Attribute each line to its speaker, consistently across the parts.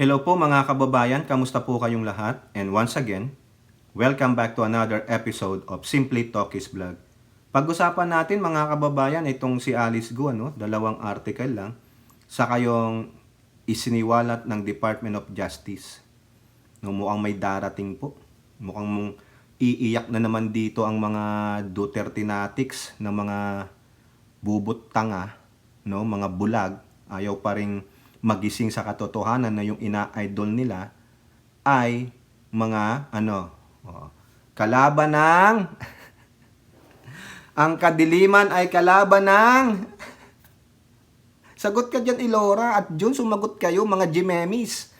Speaker 1: Hello po mga kababayan, kamusta po kayong lahat? And once again, welcome back to another episode of Simply Talkies Vlog. Pag-usapan natin mga kababayan itong si Alice Guo, dalawang article lang sa kayong isiniwalat ng Department of Justice. Mukhang may darating po. Mukhang iiyak na naman dito ang mga Dutertinatics na mga bubot tanga, mga bulag, ayaw pa ring magising sa katotohanan na yung ina-idol nila ay mga kalaban ng ang kadiliman ay kalaban ng sagot ka dyan Ilora at Jun, sumagot kayo mga Jimemis.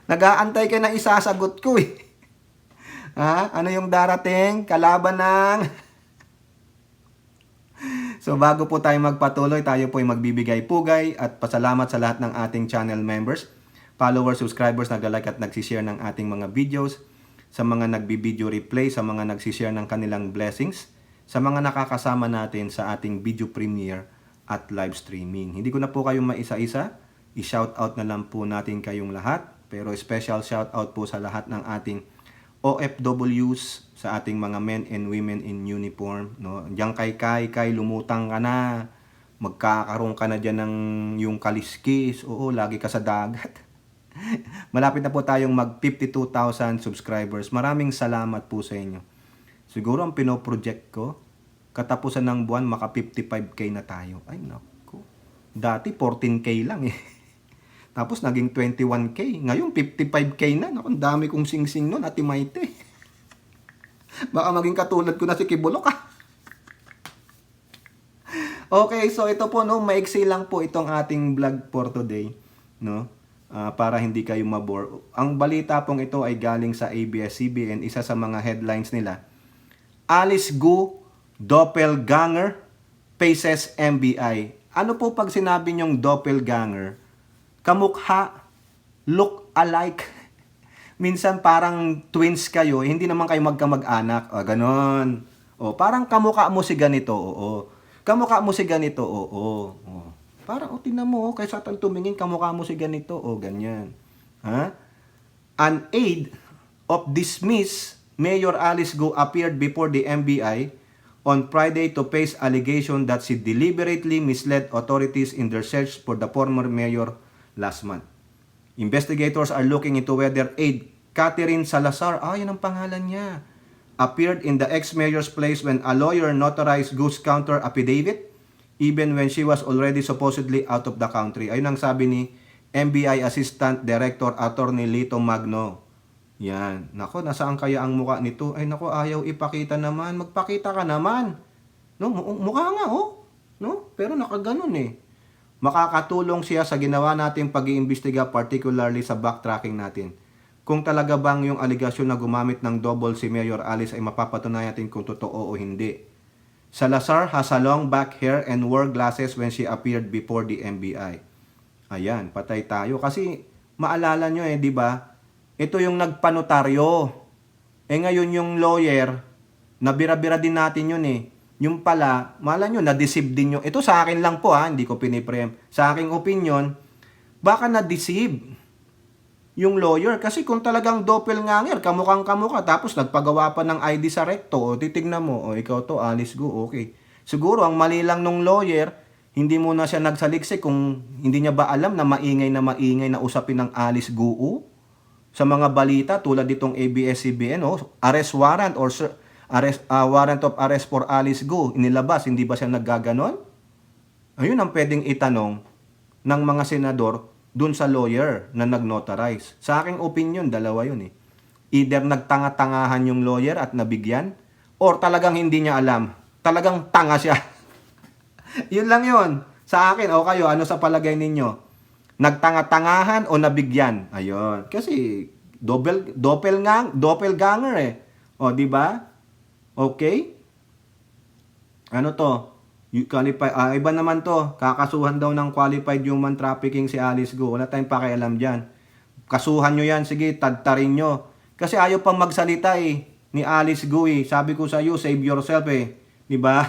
Speaker 1: Nag-aantay kayo na isasagot ko eh. Ano yung darating? Kalaban ng So bago po tayo magpatuloy, tayo po ay magbibigay pugay at pasalamat sa lahat ng ating channel members, followers, subscribers, nag-like at nagsishare ng ating mga videos, sa mga nagbi-video replay, sa mga nagsishare ng kanilang blessings, sa mga nakakasama natin sa ating video premiere at live streaming. Hindi ko na po kayo maisa-isa, i-shoutout na lang po natin kayong lahat, pero special shoutout po sa lahat ng ating OFWs, sa ating mga men and women in uniform, Diyan kay lumutang ka na. Magkakaroon ka na diyan ng yung kaliskis. Oo, lagi ka sa dagat. Malapit na po tayong mag 52,000 subscribers. Maraming salamat po sa inyo. Siguro ang pinoproject ko, katapusan ng buwan maka 55k na tayo. Ay naku. Dati 14k lang eh. Tapos naging 21k. Ngayon 55k na. Naku, ang dami kong sing-sing noon, Ate Maite. Baka maging katulad ko na si Kibulok Okay, so ito po maiksi lang po itong ating vlog for today, para hindi kayo mabore. Ang balita pong ito ay galing sa ABS-CBN, isa sa mga headlines nila. Alice Guo, doppelganger, faces MBI. Ano po pag sinabi nyong doppelganger? Kamukha, look alike. Minsan parang twins kayo, hindi naman kayo magkamag-anak. Ganon. Parang kamukha mo si ganito. Kamukha mo si ganito. Parang, tingnan mo, kaysa tumingin, kamukha mo si ganito. Ganyan. An aide of dismissed Mayor Alice Guo appeared before the MBI on Friday to face allegation that she deliberately misled authorities in their search for the former mayor last month. Investigators are looking into whether aide Catherine Salazar, yan ang pangalan niya, appeared in the ex-mayor's place when a lawyer notarized Guo's counter affidavit, even when she was already supposedly out of the country. Ayun ang sabi ni MBI Assistant Director Attorney Lito Magno. Yan. Nako, nasaan kaya ang muka nito? Ay nako, ayaw ipakita naman. Magpakita ka naman. Mukha nga, Pero nakaganon eh. Makakatulong siya sa ginawa nating pag-iimbestiga, particularly sa backtracking natin. Kung talaga bang yung aligasyon na gumamit ng double si Mayor Alice ay mapapatunayan natin kung totoo o hindi. Salazar has a long back hair and wore glasses when she appeared before the MBI. Ayan, patay tayo. Kasi maalala nyo di ba? Ito yung nagpanotaryo. Ngayon yung lawyer, nabira-bira din natin yun Yung pala, mala nyo, na-deceive din nyo. Ito sa akin lang po hindi ko piniprem. Sa aking opinion, baka na-deceive yung lawyer. Kasi kung talagang doppelganger, kamukhang kamukha, tapos nagpagawa pa ng ID sa recto, titignan mo, ikaw to, Alice Guo, okay. Siguro, ang mali lang nung lawyer, hindi muna siya nagsaliksik kung hindi niya ba alam na maingay na usapin ng Alice Guo. Sa mga balita, tulad ditong ABS-CBN, arrest warrant or warrant of arrest for Alice Guo, inilabas, hindi ba siya naggaganon? Ayun ang pwedeng itanong ng mga senador dun sa lawyer na nag-notarize. Sa aking opinion, dalawa yun Either nagtanga-tangahan yung lawyer at nabigyan, or talagang hindi niya alam. Talagang tanga siya. Yun lang yun. Sa akin, o kayo, ano sa palagay ninyo? Nagtanga-tangahan o nabigyan? Ayun. Kasi, doppelganger di ba? Okay? Ano to? Iba naman to. Kakasuhan daw ng qualified human trafficking si Alice Guo. Wala tayong pakialam dyan. Kasuhan nyo yan. Sige, tadtarin nyo. Kasi ayaw pang magsalita ni Alice Guo Sabi ko sa iyo, save yourself Diba?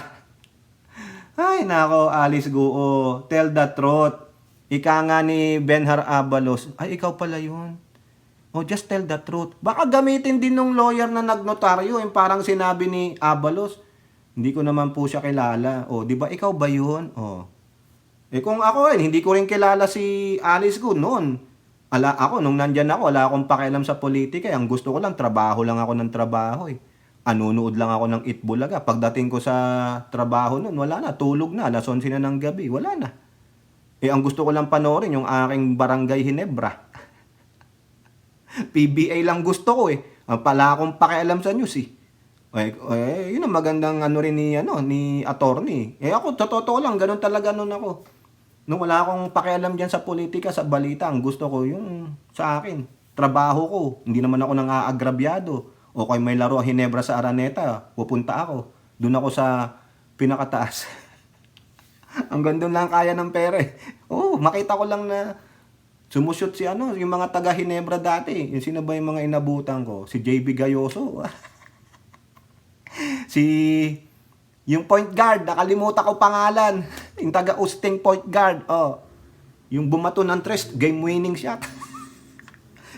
Speaker 1: Ay, nako, Alice Guo. Tell the truth. Ika nga ni Benhar Abalos, ay ikaw pala yun. Oh, just tell the truth. Baka gamitin din nung lawyer na nagnotaryo, yung parang sinabi ni Abalos, hindi ko naman po siya kilala. Oh, di ba ikaw ba yun? Oh. Eh kung ako hindi ko rin kilala si Alice Go noon. Ako, nung nandyan ako, wala akong pakialam sa politika. Ang gusto ko lang, trabaho lang ako ng trabaho eh. Anunood lang ako ng Itbulaga. Pagdating ko sa trabaho noon, wala na. Tulog na. Alas 11 na ng gabi. Wala na. Eh, ang gusto ko lang panoorin, yung aking Barangay Hinebra. PBA lang gusto ko eh. Pala akong pakialam sa news eh. Yun ang magandang rin ni attorney. Eh ako, totoo lang, ganun talaga noon ako. Nung wala akong pakialam dyan sa politika, sa balita, ang gusto ko yung sa akin. Trabaho ko. Hindi naman ako nang aagrabyado. O kung may laro Hinebra sa Araneta, pupunta ako. Doon ako sa pinakataas. Hanggang doon lang kaya ng pera eh. Makita ko lang na sumushoot yung mga taga Hinebra dati. Yung sino ba yung mga inabutan ko? Si JB Gayoso. Yung point guard, nakalimutan ko pangalan. Yung taga-Usting point guard. Yung bumato ng tres, game-winning shot.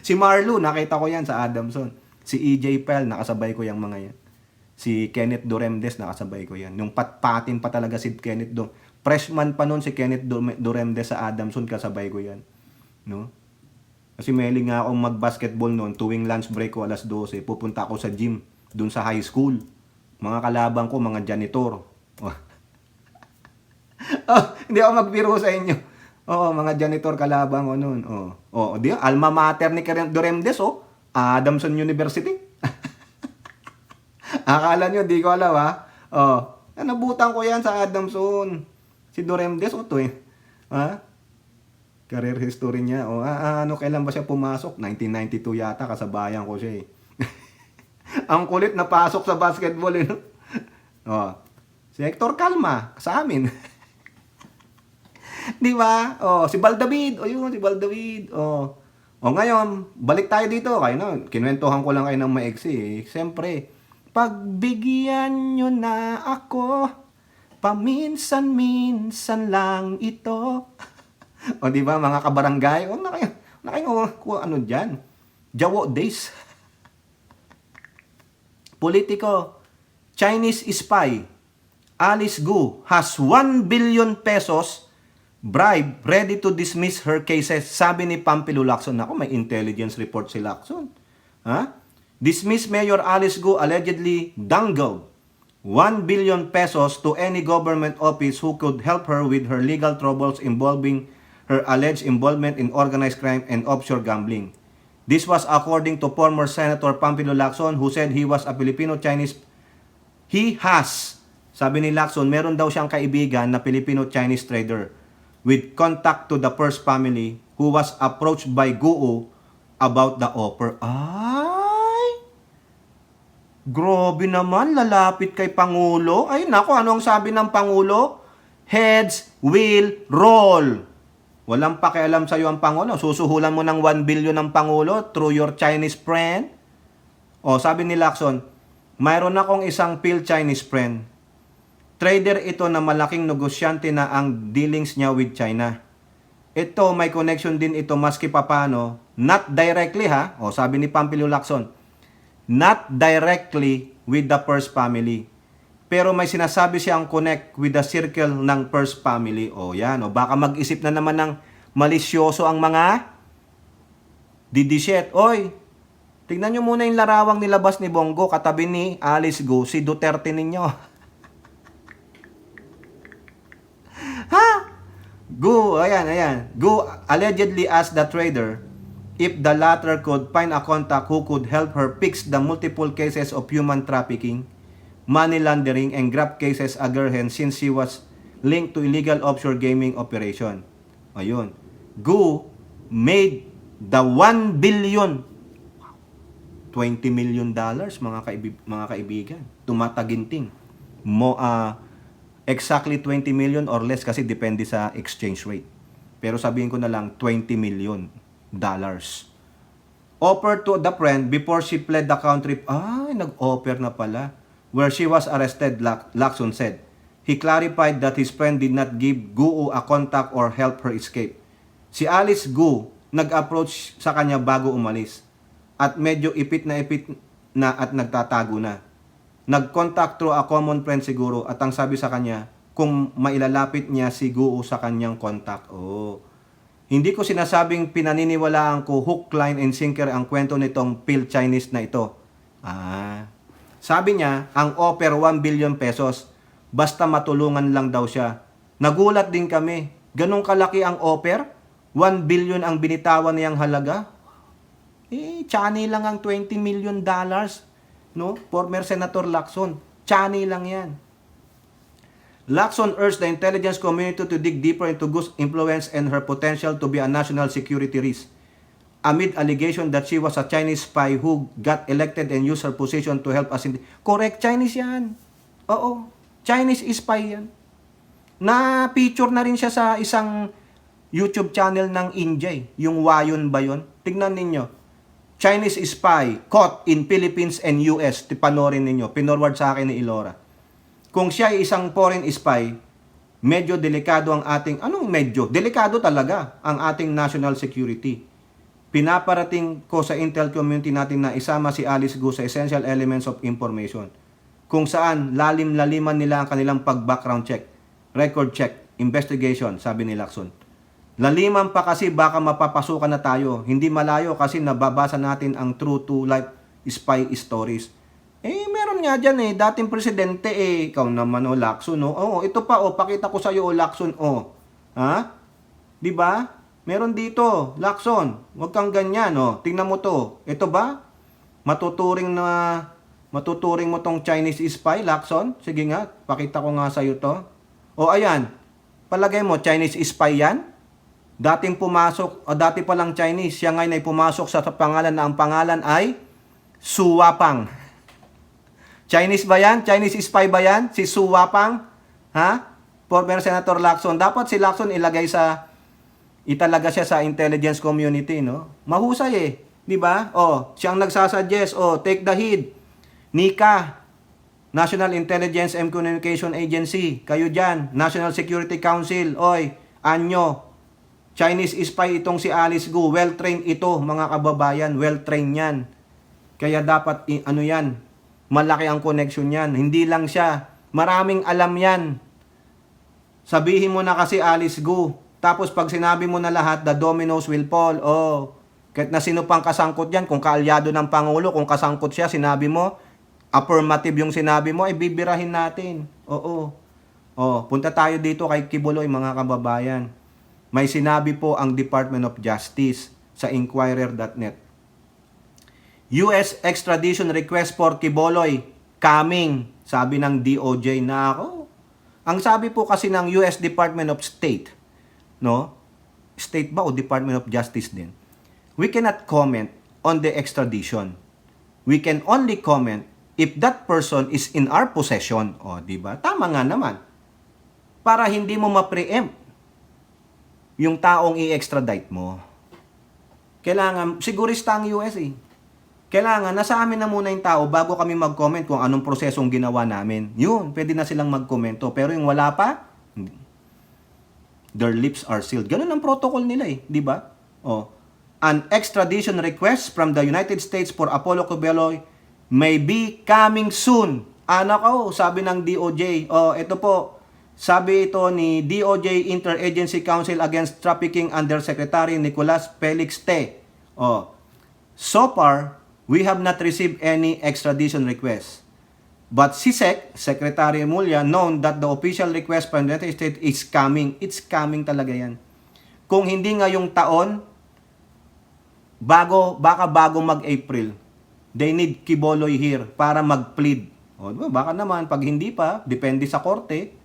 Speaker 1: Si Marlo, nakita ko yan sa Adamson. Si EJ Pell, nakasabay ko yung mga yan. Si Kenneth Duremdes, nakasabay ko yan. Yung patpatin pa talaga si Kenneth freshman pa noon si Kenneth Duremdes sa Adamson, kasabay ko yan. No? Kasi mahilig nga akong mag-basketball noon, tuwing lunch break ko alas 12, pupunta ako sa gym, dun sa high school. Mga kalabang ko, mga janitor. Hindi ako magbiro sa inyo. Mga janitor kalabang ko noon. Di alma mater ni Kenneth Duremdes, Adamson University. Akala nyo, di ko alam ha. Nabutan ko yan sa Adamson. Si Duremdes, career history niya. Kailan ba siya pumasok? 1992 yata, kasabayan ko siya eh. Ang kulit na pasok sa basketball eh. Si Hector Calma, sa amin. Di ba? Si Baldavid. Si Baldavid. Ngayon, balik tayo dito. Kinuwentuhan ko lang kayo ng maiksi eh. Siyempre, pagbigyan nyo na ako, paminsan-minsan lang ito. Di ba, mga kabarangay? Na kayo, dyan? Jawo days. Politiko, Chinese spy, Alice Gu has 1 billion pesos bribe ready to dismiss her cases. Sabi ni Pampilo Lacson. May intelligence report si Lacson. Dismiss Mayor Alice Gu allegedly dangled 1 billion pesos to any government office who could help her with her legal troubles involving her alleged involvement in organized crime and offshore gambling. This was according to former Senator Pampilo Lacson, who said he was a Filipino-Chinese. Sabi ni Lacson, meron daw siyang kaibigan na Filipino-Chinese trader with contact to the first family who was approached by Guo about the offer. Grabe naman, lalapit kay Pangulo. Ano ang sabi ng Pangulo? Heads will roll. Walang pakialam sa'yo ang Pangulo. Susuhulan mo ng 1 billion ng Pangulo through your Chinese friend. Sabi ni Lacson, mayroon akong isang Phil-Chinese friend. Trader ito na malaking negosyante na ang dealings niya with China. Ito, may connection din ito maski papano. Not directly sabi ni Pampilo Lacson. Not directly with the first family. Pero may sinasabi siyang connect with the circle ng first family. Baka mag-isip na naman ng malisyoso ang mga didisyet. Tignan nyo muna yung larawang nilabas ni Bongo katabi ni Alice Gu, si Duterte ninyo. Ayan. Gu allegedly asked the trader if the latter could find a contact who could help her fix the multiple cases of human trafficking, money laundering, and graft cases against her since she was linked to illegal offshore gaming operation. Gu made the 1 billion, $20 million, mga kaibigan. Tumataginting. Exactly 20 million or less kasi depende sa exchange rate. Pero sabihin ko na lang, $20 million. Offered to the friend before she fled the country. Nag-offer na pala. Where she was arrested, Lacson said. He clarified that his friend did not give Guo a contact or help her escape. Si Alice Gu nag-approach sa kanya bago umalis. At medyo ipit na at nagtatago na. Nag-contact through a common friend siguro at ang sabi sa kanya, kung mailalapit niya si Gu sa kanyang contact. Oh. Hindi ko sinasabing pinaniniwalaan ko hook, line, and sinker ang kwento nitong Phil Chinese na ito. Sabi niya, ang offer 1 billion pesos. Basta matulungan lang daw siya. Nagulat din kami. Ganong kalaki ang offer? 1 billion ang binitawan niyang halaga? Chani lang ang $20 million. No? Former Senator Lacson. Chani lang yan. Lacson urged the intelligence community to dig deeper into Gu's influence and her potential to be a national security risk. Amid allegation that she was a Chinese spy who got elected and used her position to help us in... Correct, Chinese yan. Oo. Chinese spy yan. Na-feature na rin siya sa isang YouTube channel ng India. Yung Wayon ba yun? Tignan ninyo. Chinese spy caught in Philippines and US. Panorin ninyo. Pinorward sa akin ni Ilora. Kung siya ay isang foreign spy, medyo delikado ang ating... Anong medyo? Delikado talaga ang ating national security. Pinaparating ko sa intel community natin na isama si Alice Gu sa essential elements of information. Kung saan lalim-laliman nila ang kanilang pag-background check, record check, investigation, sabi ni Lacson. Laliman pa kasi baka mapapasukan na tayo. Hindi malayo kasi nababasa natin ang true to life spy stories. Meron nga dyan dating presidente ikaw naman Lacson ito pa pakita ko sa iyo Lacson Ha? 'Di ba? Meron dito, Lacson. Huwag kang ganyan Tingnan mo to. Ito ba? Matuturing mo tong Chinese spy, Lacson? Sige nga, pakita ko nga sa iyo to. Ayan. Palagay mo Chinese spy 'yan? Dating pumasok, dati pa lang Chinese, siya ngayon ay pumasok sa pangalan na ang pangalan ay Su Wapang. Chinese ba yan? Chinese spy ba yan? Si Su Wapang? Ha? Former Senator Lacson. Dapat si Lacson italaga siya sa intelligence community, no? Mahusay di ba? Siyang nagsasuggest, take the heed. NICA, National Intelligence and Communication Agency, kayo dyan, National Security Council, anyo, Chinese spy itong si Alice Gu. Well-trained ito, mga kababayan. Well-trained yan. Kaya dapat, yan, malaki ang connection yan. Hindi lang siya. Maraming alam yan. Sabihin mo na kasi Alice Gu. Tapos pag sinabi mo na lahat, the dominoes will fall. Kahit na sino pang kasangkot yan, kung kaalyado ng Pangulo, kung kasangkot siya, sinabi mo, affirmative yung sinabi mo, bibirahin natin. Punta tayo dito kay Kibuloy, mga kababayan. May sinabi po ang Department of Justice sa Inquirer.net. US extradition request for Quiboloy coming, sabi ng DOJ na ako. Ang sabi po kasi ng US Department of State, no? State ba o Department of Justice din? We cannot comment on the extradition. We can only comment if that person is in our possession. Di ba? Tama nga naman. Para hindi mo ma-preempt yung taong i-extradite mo. Kailangan, sigurista ang US Kailangan, nasa amin na muna yung tao bago kami mag-comment kung anong prosesong ginawa namin. Yun, pwede na silang mag-komento. Pero yung wala pa, their lips are sealed. Ganun ang protocol nila di ba? An extradition request from the United States for Apollo Quiboloy may be coming soon. Sabi ng DOJ. Ito po, sabi ito ni DOJ Interagency Council Against Trafficking Undersecretary Nicolas Felix Te. So far, we have not received any extradition request. But CSEC, Secretary Mulya, known that the official request from the United States is coming. It's coming talaga yan. Kung hindi ngayong taon, baka bago mag-April, they need Quiboloy here para mag-plead. Baka naman, pag hindi pa, depende sa korte,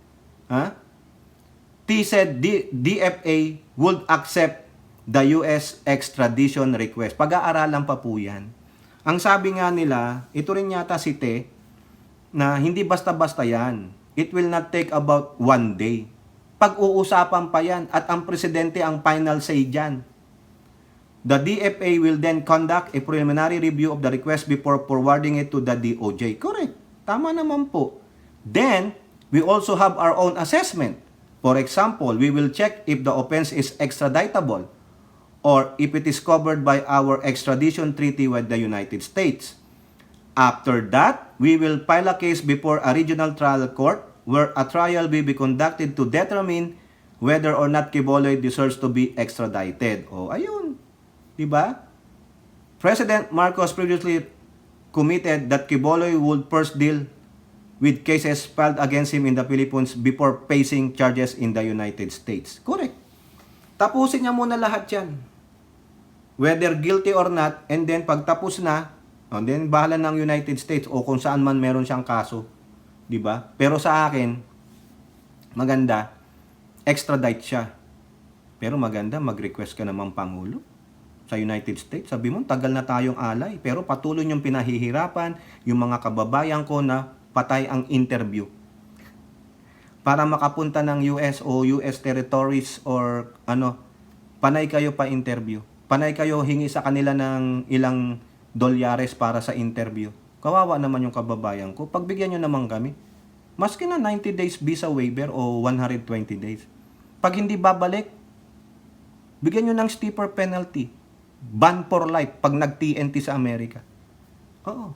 Speaker 1: T said DFA would accept the US extradition request. Pag-aaralan pa po yan. Ang sabi nga nila, ito rin yata si T, na hindi basta-basta yan. It will not take about 1 day. Pag-uusapan pa yan at ang presidente ang final say dyan. The DFA will then conduct a preliminary review of the request before forwarding it to the DOJ. Correct. Tama naman po. Then, we also have our own assessment. For example, we will check if the offense is extraditable. or if it is covered by our extradition treaty with the United States. After that, we will file a case before a regional trial court where a trial will be conducted to determine whether or not Quiboloy deserves to be extradited. O, ayun. Diba? President Marcos previously committed that Quiboloy would first deal with cases filed against him in the Philippines before facing charges in the United States. Correct. Tapusin niya muna lahat yan. Whether guilty or not, and then pagtapos na, and then bahala ng United States o kung saan man meron siyang kaso. Diba? Pero sa akin, maganda, extradite siya. Pero maganda, mag-request ka naman Pangulo sa United States. Sabi mo, tagal na tayong alay. Pero patuloy yung pinahihirapan, yung mga kababayan ko na patay ang interview. Para makapunta ng US o US territories or panay kayo pa interview. Panay kayo hingi sa kanila ng ilang dolyares para sa interview. Kawawa naman yung kababayan ko. Pagbigyan nyo naman kami. Maski na 90 days visa waiver o 120 days. Pag hindi babalik, bigyan nyo ng steeper penalty. Ban for life pag nag-TNT sa Amerika. Oo.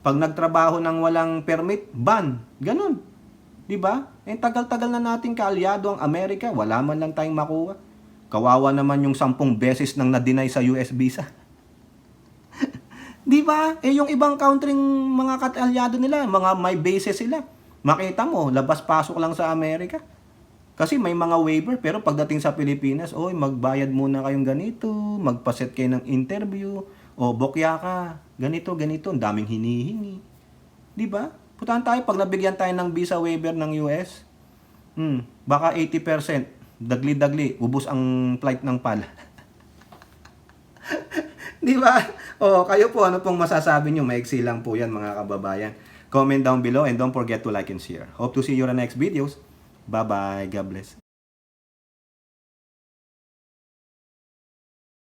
Speaker 1: Pag nagtrabaho ng walang permit, ban. Ganun. Diba? Tagal-tagal na nating kaalyado ang Amerika. Wala man lang tayong makuha. Kawawa naman yung 10 beses nang na-deny sa US visa. Di ba? Yung ibang country mga kaalyado nila, mga may bases sila. Makita mo, labas-pasok lang sa Amerika. Kasi may mga waiver, pero pagdating sa Pilipinas, magbayad muna kayong ganito, magpaset kayo ng interview, o bokya ka, ganito, ang daming hinihingi. Di ba? Putahan tayo, pag nabigyan tayo ng visa waiver ng US, baka 80%, dagli-dagli, ubos ang flight ng PAL. Di ba? Kayo po, ano pong masasabi nyo? Maiksi lang po yan, mga kababayan. Comment down below and don't forget to like and share. Hope to see you in the next videos. Bye-bye. God bless.